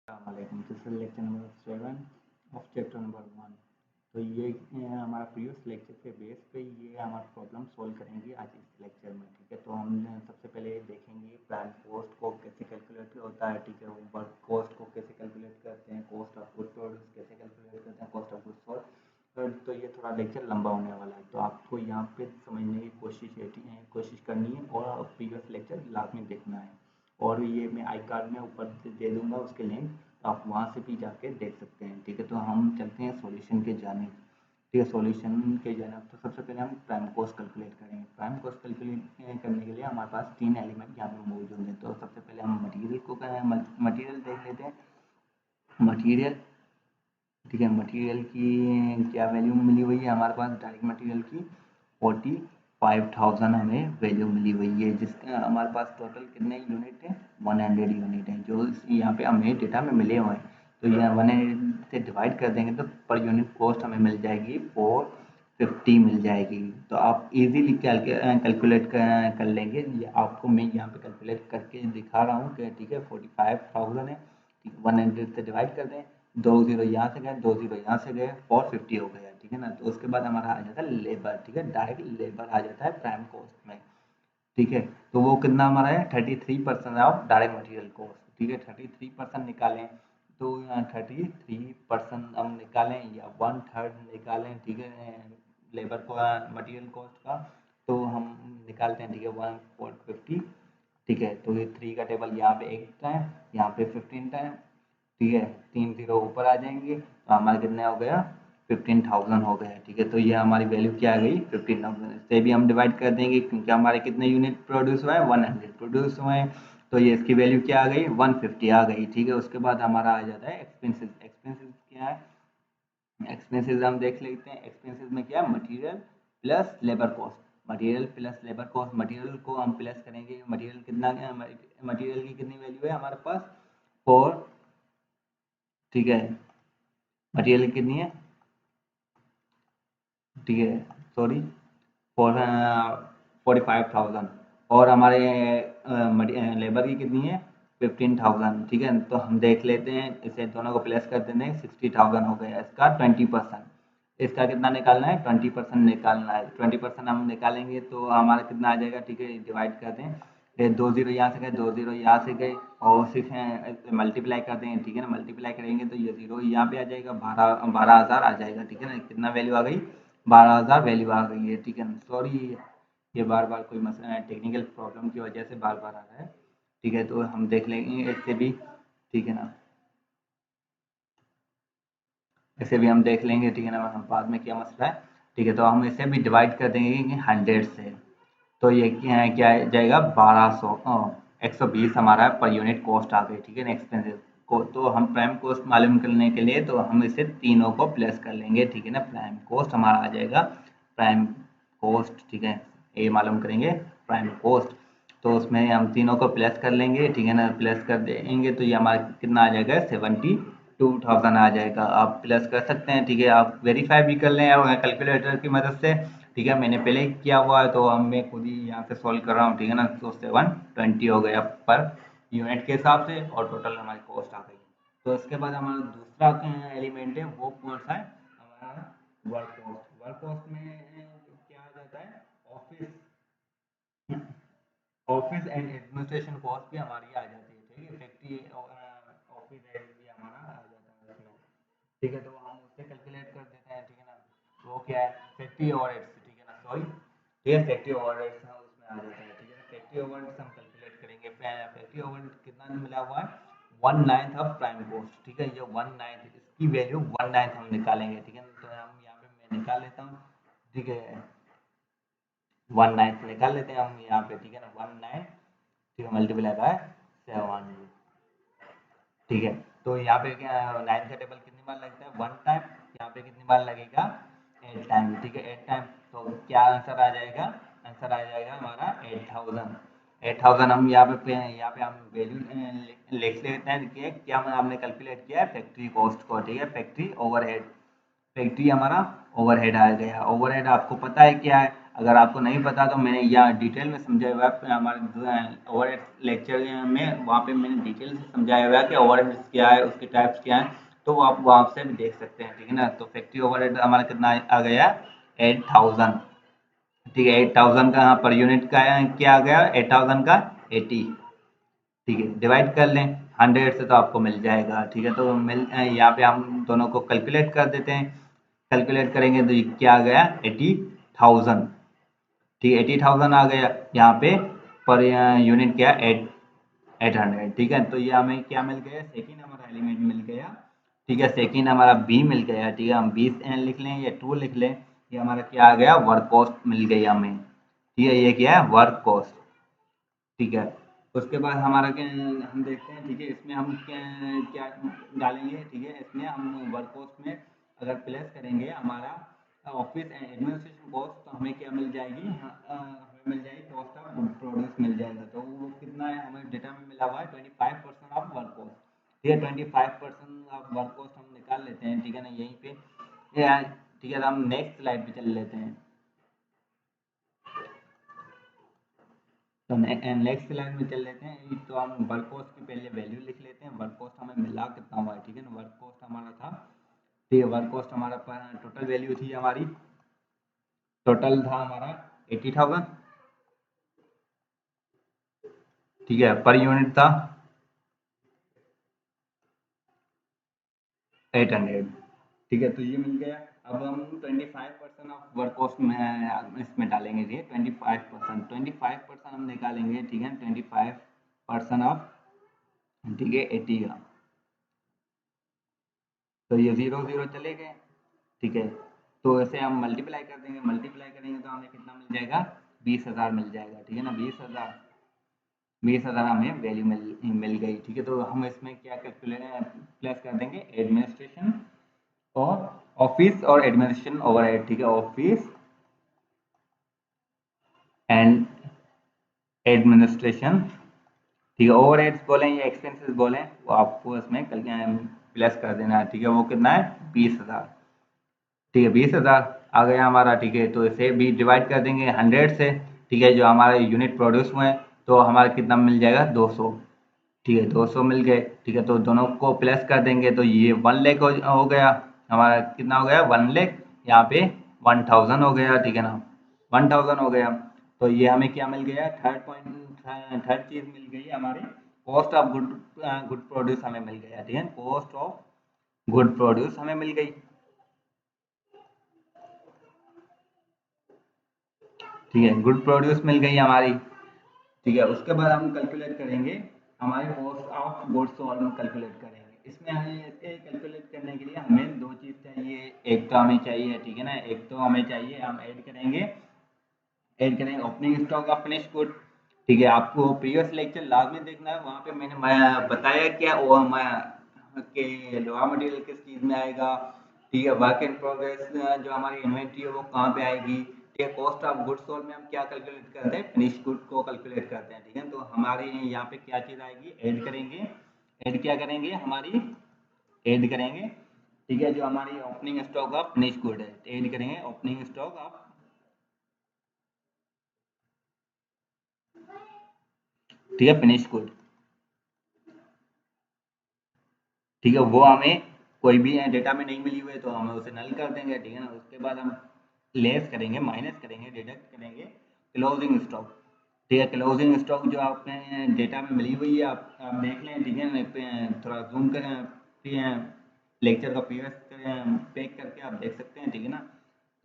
वालेकुम, this is lecture number 7 of chapter number 1। तो ये हमारा प्रीवियस लेक्चर के बेस पे ये हमारा प्रॉब्लम सॉल्व करेंगे आज इस लेक्चर में। ठीक है, तो हम सबसे पहले देखेंगे प्राइम कॉस्ट को कैसे कैलकुलेट होता है। ठीक है, वर्क कॉस्ट को कैसे कैलकुलेट करते हैं, कॉस्ट ऑफ गुड प्रोड्यूस कैसे कैलकुलेट करते हैं, कॉस्ट ऑफ गुड सोल्ड। तो ये थोड़ा लेक्चर लंबा होने वाला है, तो आपको यहाँ पे समझने की कोशिश करनी है और प्रीवियस लेक्चर लास्ट में देखना है। और ये मैं आई कार्ड में ऊपर दे दूंगा उसके लिंक, तो आप वहाँ से भी जाके देख सकते हैं। ठीक है, तो हम चलते हैं सॉल्यूशन के जाने। ठीक है, सॉल्यूशन के जाने तो सबसे पहले हम प्राइम कॉस्ट कैलकुलेट करेंगे। प्राइम कॉस्ट कैलकुलेट करने के लिए हमारे पास 3 एलिमेंट यहाँ पे मौजूद हैं। तो सबसे पहले हम मटीरियल देख लेते हैं। मटीरियल, ठीक है, मटेरियल की क्या वैल्यू मिली हुई है हमारे पास, डायरेक्ट मटेरियल की 45,000 हमें वैल्यू मिली हुई है, जिसका हमारे पास टोटल कितने यूनिट है, 100 यूनिट है जो यहाँ पे हमें डेटा में मिले हुए हैं। तो यह 100 से डिवाइड कर देंगे तो पर यूनिट कॉस्ट हमें मिल जाएगी 450 मिल जाएगी। तो आप इजीली कैलकुलेट कर लेंगे। ये आपको मैं यहाँ पे कैलकुलेट करके दिखा रहा हूँ कि ठीक है 45,000 है। 100 से डिवाइड कर दें, 2 जीरो यहाँ से गए, 2 जीरो यहाँ से गए, 450 हो गया। ठीक है ना, तो उसके बाद हमारा आ जाता है लेबर। ठीक है, डायरेक्ट लेबर आ जाता है प्राइम कॉस्ट में। ठीक है, तो वो कितना हमारा है 33% ऑफ डायरेक्ट मटेरियल कॉस्ट। ठीक है, 33% निकालें तो यहाँ 33% हम निकालें या 1/3 निकालें। ठीक है, लेबर को मटेरियल कॉस्ट का तो हम निकालते हैं। ठीक है, 1/50। ठीक है, तो ये 3 का टेबल यहाँ पे 1 टाइम, यहाँ पे 15 टाइम। ठीक है, 3 जीरो ऊपर आ जाएंगे तो हमारा कितना हो गया 15,000 हो गया। ठीक है, तो ये हमारी वैल्यू क्या आ गई 15,000। इससे भी हम डिवाइड कर देंगे क्योंकि हमारे कितने यूनिट प्रोड्यूस हुए हैं, 100 प्रोड्यूस हुए हैं। तो ये इसकी वैल्यू क्या आ गई 150 आ गई। ठीक है, उसके बाद हमारा आ जाता है एक्सपेंसिस। एक्सपेंसिस क्या है, एक्सपेंसेस हम देख लेते हैं। एक्सपेंसेस में क्या है, material plus labour cost. Material plus labour cost, material को हम प्लस करेंगे। मटेरियल कितना, मटेरियल की कितनी वैल्यू है हमारे पास 4। ठीक है, मटेरियल कितनी है, ठीक है, सॉरी, फॉर 45,000। और हमारे लेबर की कितनी है 15,000। ठीक है, तो हम देख लेते हैं, इसे दोनों को प्लस कर देते हैं, 60,000 हो गया। इसका 20%, इसका कितना निकालना है 20% निकालना है। 20% हम निकालेंगे तो हमारा कितना आ जाएगा। ठीक है, डिवाइड कर दें, ये 2 जीरो यहाँ से गए, 2 जीरो यहाँ से गए और 6 मल्टीप्लाई कर दें। ठीक है ना, मल्टीप्लाई करेंगे तो ये जीरो यहाँ पे आ जाएगा, 12,000 आ जाएगा। ठीक है ना, कितना वैल्यू आ गई 12,000 वैल्यू आ गई है। ठीक है ना, सॉरी ये बार बार कोई मसला टेक्निकल प्रॉब्लम की वजह से बार बार आ रहा है। ठीक है, तो हम देख लेंगे इससे भी। ठीक है ना, इसे भी हम देख लेंगे। ठीक है ना, हम बाद में क्या मसला है। ठीक है, तो हम इसे भी डिवाइड कर देंगे 100 से, तो ये क्या जाएगा 1200, 120 हमारा पर यूनिट कॉस्ट आ गई। ठीक है ना, एक्सपेंसिव को तो हम प्राइम कॉस्ट मालूम करने के लिए तो हम इसे तीनों को प्लस कर लेंगे। ठीक है ना, प्राइम कॉस्ट हमारा आ जाएगा प्राइम कॉस्ट। ठीक है, ये मालूम करेंगे प्राइम कॉस्ट, तो उसमें हम तीनों को प्लस कर लेंगे। ठीक है ना, प्लस कर देंगे तो ये हमारा कितना आ जाएगा 72,000 आ जाएगा। आप प्लस कर सकते हैं। ठीक है, आप वेरीफाई भी कर लें कैलकुलेटर की मदद से। ठीक है, मैंने पहले ही किया हुआ है तो हम मैं खुद ही यहाँ पे सॉल्व कर रहा हूँ। ठीक है ना, तो 720 हो गया पर यूनिट के हिसाब से और टोटल हमारी कॉस्ट आ गई। तो इसके बाद हमारा दूसरा एलिमेंट है वो कौन सा है, हमारा वर्क कॉस्ट। वर्क कॉस्ट में क्या आ जाता है, office office and administration cost भी हमारी आ जाती है। ठीक है, फैक्ट्री ऑफिस रेंट भी हमारा आ जाता है उसमें। ठीक है, तो हम उससे कैलकुलेट कर देते हैं। ठीक है ना, वो क्या है फैक्ट्री ओवरहेड्स। ठीक है ना, सॉरी, ठीक है, फैक्ट्री ओवरहेड्स उसमें आ जाता है। ठीक है, फैक्ट्री ओवरहेड्स हम कैलकुलेट करेंगे। फैक्ट्री ओवरहेड कितना मिला हुआ है 1/9 ऑफ प्राइम कॉस्ट। ठीक है, ये 1/9 इसकी वैल्यू 1/9 हम निकालेंगे। ठीक है, तो हम यहाँ पे मैं निकाल लेता हूँ। ठीक है, 1/9 निकाल लेते हैं हम यहाँ पे। ठीक है ना, 1/9, ठीक है, मल्टीप्लाई बाय 7। ठीक है, तो यहाँ पे क्या 9 का टेबल कितनी बार लगता है 1 टाइम, यहाँ पे कितनी बार लगेगा 8 टाइम। ठीक है, 8 टाइम, तो क्या आंसर आ जाएगा, आंसर आ जाएगा हमारा 8,000। 8,000 हम यहाँ पे हम वैल्यू लिख लेते हैं कि क्या हमने कैलकुलेट किया है फैक्ट्री कॉस्ट को। ठीक है, फैक्ट्री ओवरहेड, फैक्ट्री हमारा ओवरहेड आ गया। ओवरहेड आपको पता है क्या है, अगर आपको नहीं पता तो मैंने यहाँ डिटेल में समझाया हुआ है हमारे ओवरहेड लेक्चर में, वहाँ पे मैंने डिटेल से समझाया हुआ है कि ओवरहेड क्या है, उसके टाइप्स क्या हैं, तो आप वहाँ से भी देख सकते हैं, ठीक है ना। तो फैक्ट्री ओवरहेड हमारा कितना आ गया, 8000, ठीक है। 8000 का यहाँ पर यूनिट का क्या आ गया, 8000 का 80, ठीक है। डिवाइड कर लें 100 से तो आपको मिल जाएगा, ठीक है। तो यहाँ पे हम दोनों को कैलकुलेट कर देते हैं। कैलकुलेट करेंगे तो ये क्या आ गया, 80,000, ठीक है। 80,000 आ गया यहाँ पे, पर यूनिट क्या, 800, ठीक है। तो ये हमें क्या मिल गया, सेकेंड हमारा एलिमेंट मिल गया, ठीक है। सेकेंड हमारा बी मिल गया, ठीक है। हम 20 लिख लें या 2 लिख लें, ये हमारा क्या आ गया, वर्क कॉस्ट मिल गई हमें, ठीक है। ये क्या है, वर्क कॉस्ट, ठीक है। उसके बाद हमारा क्या, हम देखते हैं, ठीक है। इसमें हम क्या क्या डालेंगे, ठीक है। इसमें हम वर्क कॉस्ट में अगर प्लेस करेंगे हमारा ऑफिस एंड एडमिनिस्ट्रेशन कॉस्ट, तो हमें क्या मिल जाएगी, हमें मिल जाएगी कॉस्ट ऑफ गुड प्रोड्यूस मिल जाएगा। तो वो कितना है, हमें डेटा में मिला हुआ है 25% ऑफ वर्क कॉस्ट, ठीक है। 25% ऑफ वर्क कॉस्ट हम निकाल लेते हैं, ठीक है ना, यहीं पे, ठीक है। हम नेक्स्ट स्लाइड पे चल लेते हैं। तो नेक्स्ट लाइन में चल लेते हैं। तो हम वर्क कॉस्ट की पहले वैल्यू लिख लेते हैं, वर्क कॉस्ट हमें मिला कितना हुआ है, ठीक है ना। वर्क कॉस्ट हमारा था, ठीक है। वर्क कॉस्ट हमारा टोटल वैल्यू थी हमारी, टोटल था हमारा 80,000, ठीक है। पर यूनिट था 800, ठीक है। तो ये मिल गया। अब हम 25% ऑफ वर्क कॉस्ट में इसमें डालेंगे, जी 25% हम निकालेंगे, ठीक है। 25% ऑफ, ठीक है, 80 का, तो ये 0 0 चले गए, ठीक है। तो ऐसे हम मल्टीप्लाई कर देंगे, मल्टीप्लाई करेंगे तो हमें कितना मिल जाएगा, 20,000 मिल जाएगा, ठीक है ना। 20,000 हमें वैल्यू मिल गई, ठीक है। तो हम इसमें क्या कैलकुलेट प्लस कर देंगे, एडमिनिस्ट्रेशन और ऑफिस और एडमिनिस्ट्रेशन ओवरहेड, ठीक है। ऑफिस एंड एडमिनिस्ट्रेशन, ठीक है। ओवरहेड्स बोलें या एक्सपेंसेस बोलें, वो आपको इसमें प्लस कर देना है, ठीक है। वो कितना है, 20,000, ठीक है। 20,000 आ गया हमारा, ठीक है। तो इसे भी डिवाइड कर देंगे 100 से, ठीक है। जो हमारे यूनिट प्रोड्यूस हुए हैं, तो हमारा कितना मिल जाएगा, 200, ठीक है। 200 मिल गए, ठीक है। तो दोनों को प्लस कर देंगे तो ये 1 लाख हो गया हमारा, कितना हो गया, 1 लाख, यहाँ पे 1000 हो गया, ठीक है ना। 1000 हो गया। तो ये हमें क्या मिल गया, थर्ड चीज मिल गई हमारी, कॉस्ट ऑफ गुड प्रोड्यूस हमें मिल गया, ठीक है। कॉस्ट ऑफ गुड प्रोड्यूस हमें मिल गई, ठीक है। गुड प्रोड्यूस मिल गई हमारी, ठीक है। उसके बाद हम कैलकुलेट करेंगे हमारे कॉस्ट ऑफ गुड्स सोल्ड में कैलकुलेट करेंगे। इसमें हमें कैलकुलेट करने के लिए हमें दो चीज़ चाहिए, एक तो हमें चाहिए, ठीक है ना, एक तो हमें चाहिए, हम ऐड करेंगे opening stock of finish good, ठीक है। आपको प्रीवियस लेक्चर लास्ट में देखना है, वहाँ पे मैं बताया क्या वो के रॉ मटेरियल किस चीज़ में आएगा, ठीक है। वर्क इन प्रोग्रेस जो हमारी इन्वेंट्री है वो कहाँ पे आएगी, ठीक है। कॉस्ट ऑफ गुड्स सोल्ड में हम क्या कैलकुलेट करते हैं, फिनिश गुड को कैलकुलेट करते हैं, ठीक है। तो हमारे यहाँ पे क्या चीज़ आएगी, ऐड करेंगे, ऐड क्या करेंगे हमारी, ऐड करेंगे, ठीक है। जो हमारी opening stock of finish good है, ऐड करेंगे ओपनिंग स्टॉक ऑफ, ठीक है, फिनिश गुड, ठीक है। वो हमें कोई भी डेटा में नहीं मिली हुई है तो हम उसे नल कर देंगे, ठीक है ना। उसके बाद हम लेस करेंगे, माइनस करेंगे, डिडक्ट करेंगे क्लोजिंग स्टॉक, ठीक है। क्लोजिंग स्टॉक जो आपने डेटा में मिली हुई है, आप देख लें, ठीक है ना। थोड़ा जूम करें, लेक्चर का पीएस पैक करके आप देख सकते हैं, ठीक है ना।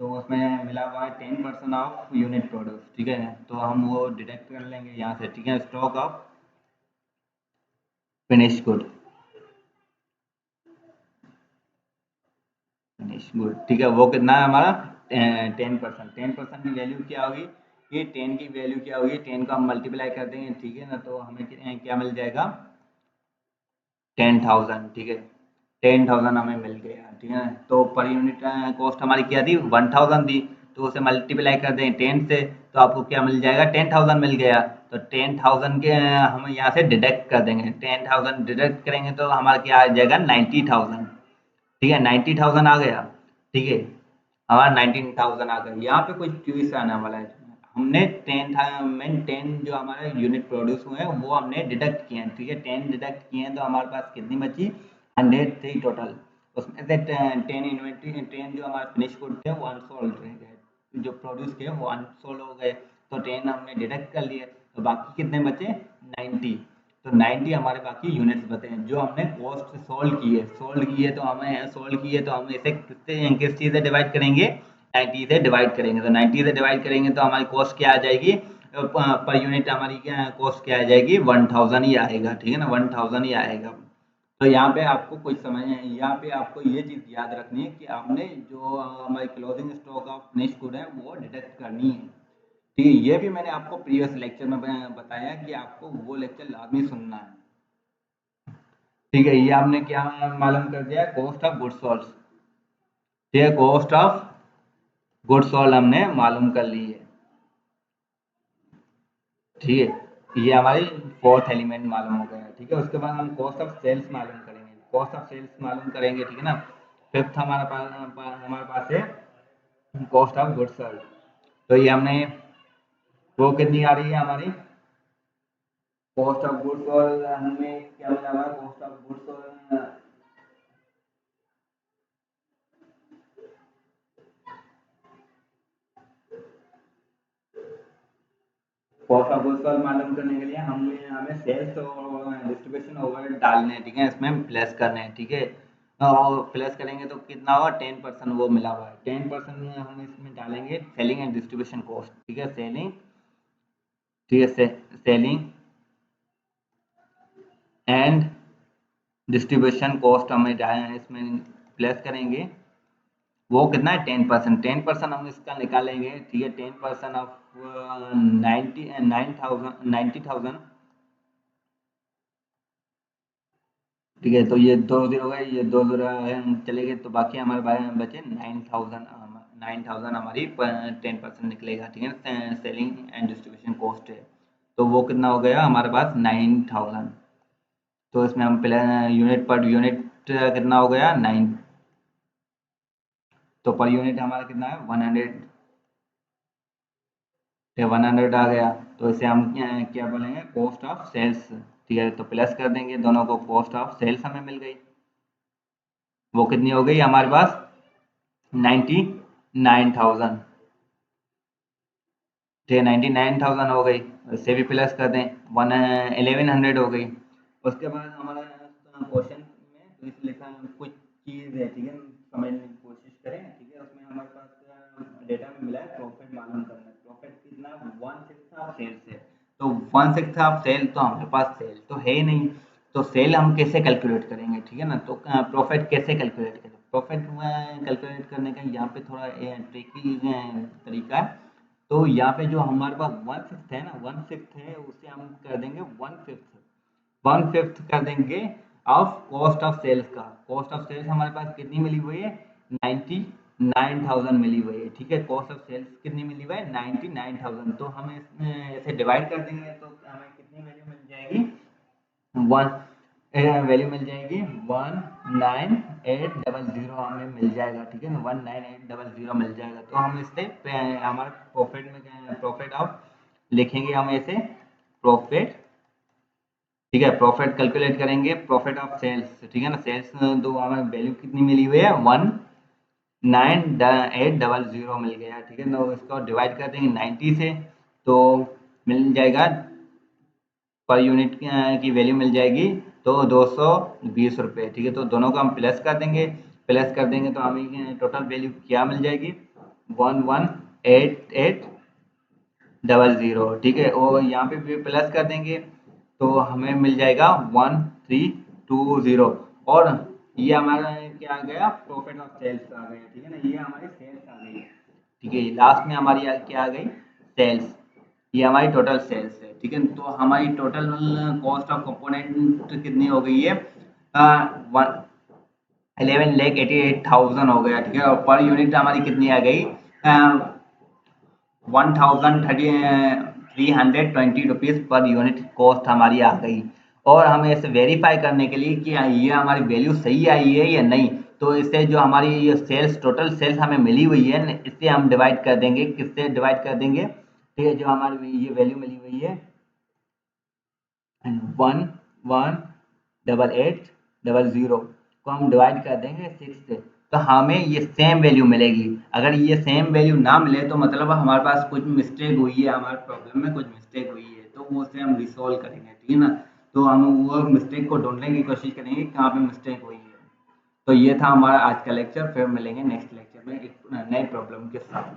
तो उसमें मिला हुआ है 10% ऑफ यूनिट प्रोड्यूस, ठीक है। तो हम वो डिडक्ट कर लेंगे यहाँ से, ठीक है। Stock of finish good, finish good, ठीक है। वो कितना है हमारा, 10%, 10% की वैल्यू क्या होगी, ये 10 की वैल्यू क्या होगी, 10 को हम मल्टीप्लाई कर देंगे, ठीक है ना। तो हमें क्या मिल जाएगा, 10,000, ठीक है। 10,000 हमें मिल गया, ठीक है। तो पर यूनिट कॉस्ट हमारी क्या थी, 1000 थी, तो उसे मल्टीप्लाई कर दें 10 से, तो आपको क्या मिल जाएगा, 10,000 मिल गया। तो 10,000 के हम यहाँ से डिडक्ट कर देंगे, 10,000 डिडक्ट करेंगे तो हमारा क्या आ जाएगा, 90,000, ठीक है। 90,000 आ गया, ठीक है। हमारा 19,000 आ गया। यहाँ पे कुछ ट्विस्ट आने वाला है। हमने 10 था, मैंने 10 जो हमारे यूनिट प्रोड्यूस हुए हैं वो हमने डिडक्ट किए हैं, ठीक है, 10 डिडक्ट किए हैं तो हमारे पास कितनी बची, 100 थी टोटल। उसमें से 10 इन्वेंट्री 10 जो हमारे फिनिश गुड थे वो अनसोल्ड रह गए, जो प्रोड्यूस किए वो अनसोल्ड हो गए, तो 10 हमने डिडक्ट कर लिए, तो बाकी कितने बचे 90। तो 90 हमारे बाकी यूनिट्स बचे हैं जो हमने कॉस्ट सोल्ड किए तो हम इसे किस चीज़ से डिवाइड करेंगे, 90 से डिवाइड करेंगे, तो 90 से डिवाइड करेंगे तो हमारी कॉस्ट क्या आ जाएगी, पर यूनिट हमारी क्या कॉस्ट क्या आ जाएगी, 1000 ही आएगा, ठीक है ना, 1000 ही आएगा। तो यहाँ पे आपको कुछ समझ यहाँ पे आपको ये चीज़ याद रखनी है कि आपने जो हमारी closing stock of finish good है वो डिडक्ट करनी है, ठीक है। ये भी मैंने आपको प्रीवियस लेक्चर में बताया कि आपको वो लेक्चर लाजमी सुनना है, ठीक है। ये आपने क्या मालूम कर दिया, कॉस्ट ऑफ गुड्स सोल्ड, ठीक है, कॉस्ट ऑफ गुड्स सोल्ड हमने मालूम कर ली है, ठीक है। ये हमारी फोर्थ एलिमेंट मालूम हो गया, ठीक है। उसके बाद हम कॉस्ट ऑफ सेल्स मालूम करेंगे, ठीक है ना। फिफ्थ हमारे पास है कॉस्ट ऑफ गुड्स सोल्ड, तो ये हमने वो कितनी आ रही है हमारी कॉस्ट ऑफ गुड्स सोल्ड, हमें क्या मिला हुआ है cost of goods sold, cost of goods sold मालूम करने के लिए हमें हमें सेल्स और डिस्ट्रीब्यूशन ओवरहेड डालने हैं, ठीक है, इसमें प्लस करने हैं, ठीक है। और प्लस करेंगे तो कितना होगा 10% वो मिला हुआ है, 10% में हम इसमें डालेंगे सेलिंग एंड डिस्ट्रीब्यूशन कॉस्ट, ठीक है, सेलिंग, ठीक है, सेलिंग एंड डिस्ट्रीब्यूशन कॉस्ट हमें इसमें प्लस करेंगे, वो कितना है 10%, 10% हम इसका निकालेंगे, ठीक है, 10% ऑफ 90,000, ठीक है। तो ये 2 0 गए, ये 2 0 चले गए, तो बाकी हमारे बचे 9,000, 9,000 हमारी 10% निकलेगा, ठीक है, सेलिंग एंड डिस्ट्रीब्यूशन कॉस्ट है, तो वो कितना हो गया हमारे पास 9,000। तो इसमें हम यूनिट पर यूनिट कितना हो गया 9, तो पर यूनिट हमारा कितना है 100, 100 आ गया, तो इसे हम क्या बोलेंगे कॉस्ट ऑफ सेल्स, ठीक है, तो प्लस कर देंगे दोनों को, कॉस्ट ऑफ सेल्स हमें मिल गई, वो कितनी हो गई हमारे पास 99,000, ठीक है, 99,000 हो गई, इससे भी प्लस कर दें 1100 हो गई। उसके बाद हमारा क्वेश्चन में तो इस लिखा कुछ चीज़ है, ठीक है, समझने की कोशिश करें, ठीक है। उसमें हमारे पास डेटा में मिला है प्रॉफिट मालूम करना है, प्रॉफिट कितना 1/6 ऑफ सेल्स है, तो 1/6 ऑफ सेल, तो हमारे पास सेल तो है ही नहीं, तो सेल हम कैसे कैलकुलेट करेंगे, ठीक है ना, तो प्रॉफिट कैसे कैलकुलेट करें, प्रॉफिट कैलकुलेट करने का यहाँ पे थोड़ा ट्रिकी तरीका है। तो यहाँ पे जो हमारे पास 1/6 है ना, 1/6 है उसे हम कर देंगे 1/5 कर देंगे ऑफ कॉस्ट ऑफ सेल्स का, कॉस्ट ऑफ सेल्स हमारे पास कितनी मिली हुई है 99,000 मिली हुई है, ठीक है, कॉस्ट ऑफ सेल्स कितनी मिली हुई है 99,000, तो हम इसमें इसे डिवाइड कर देंगे तो हमें कितनी वैल्यू मिल जाएगी, वन वैल्यू मिल जाएगी 19800 हमें मिल जाएगा, ठीक है ना, 19800 मिल जाएगा, तो हम इससे हमारे प्रॉफिट में प्रॉफिट ऑफ लिखेंगे हम ऐसे प्रॉफिट, ठीक है, प्रॉफिट कैलकुलेट करेंगे प्रॉफिट ऑफ सेल्स, ठीक है ना, सेल्स तो हमें वैल्यू कितनी मिली हुई है 19800 मिल गया, ठीक है ना, इसको डिवाइड कर देंगे 90 से, तो मिल जाएगा पर यूनिट की वैल्यू मिल जाएगी तो 220 रुपये, ठीक है, तो दोनों को हम प्लस कर देंगे तो हमें टोटल वैल्यू क्या मिल जाएगी 118800, ठीक है, और यहाँ पे भी प्लस कर देंगे तो हमें मिल जाएगा 1320, और ये हमारा क्या आ गया प्रॉफिट ऑफ सेल्स आ गया, ठीक है ना, ये हमारी सेल्स आ गई, ठीक है, लास्ट में हमारी क्या आ गई सेल्स, ये हमारी टोटल सेल्स है, ठीक है, तो हमारी टोटल कॉस्ट ऑफ कंपोनेंट कितनी हो गई है 11,88,000 हो गया, ठीक है, और पर यूनिट हमारी कितनी आ गई 1,320 रुपीज़ पर यूनिट कॉस्ट हमारी आ गई, और हमें इसे वेरीफाई करने के लिए कि ये हमारी वैल्यू सही आई है या नहीं, तो इससे जो हमारी ये सेल्स टोटल सेल्स हमें मिली हुई है इससे हम डिवाइड कर देंगे, किससे डिवाइड कर देंगे, ठीक है, जो हमारी ये वैल्यू मिली हुई है 118800 को हम डिवाइड कर देंगे 6 से, तो हमें ये सेम वैल्यू मिलेगी। अगर ये सेम वैल्यू ना मिले तो मतलब हमारे पास कुछ मिस्टेक हुई है, हमारे प्रॉब्लम में कुछ मिस्टेक हुई है, तो वो उसे हम रिसॉल्व करेंगे, ठीक है ना। तो हम वो मिस्टेक को ढूंढने की कोशिश करेंगे कहाँ पे मिस्टेक हुई है। तो ये था हमारा आज का लेक्चर, फिर मिलेंगे नेक्स्ट लेक्चर में एक नए प्रॉब्लम के साथ।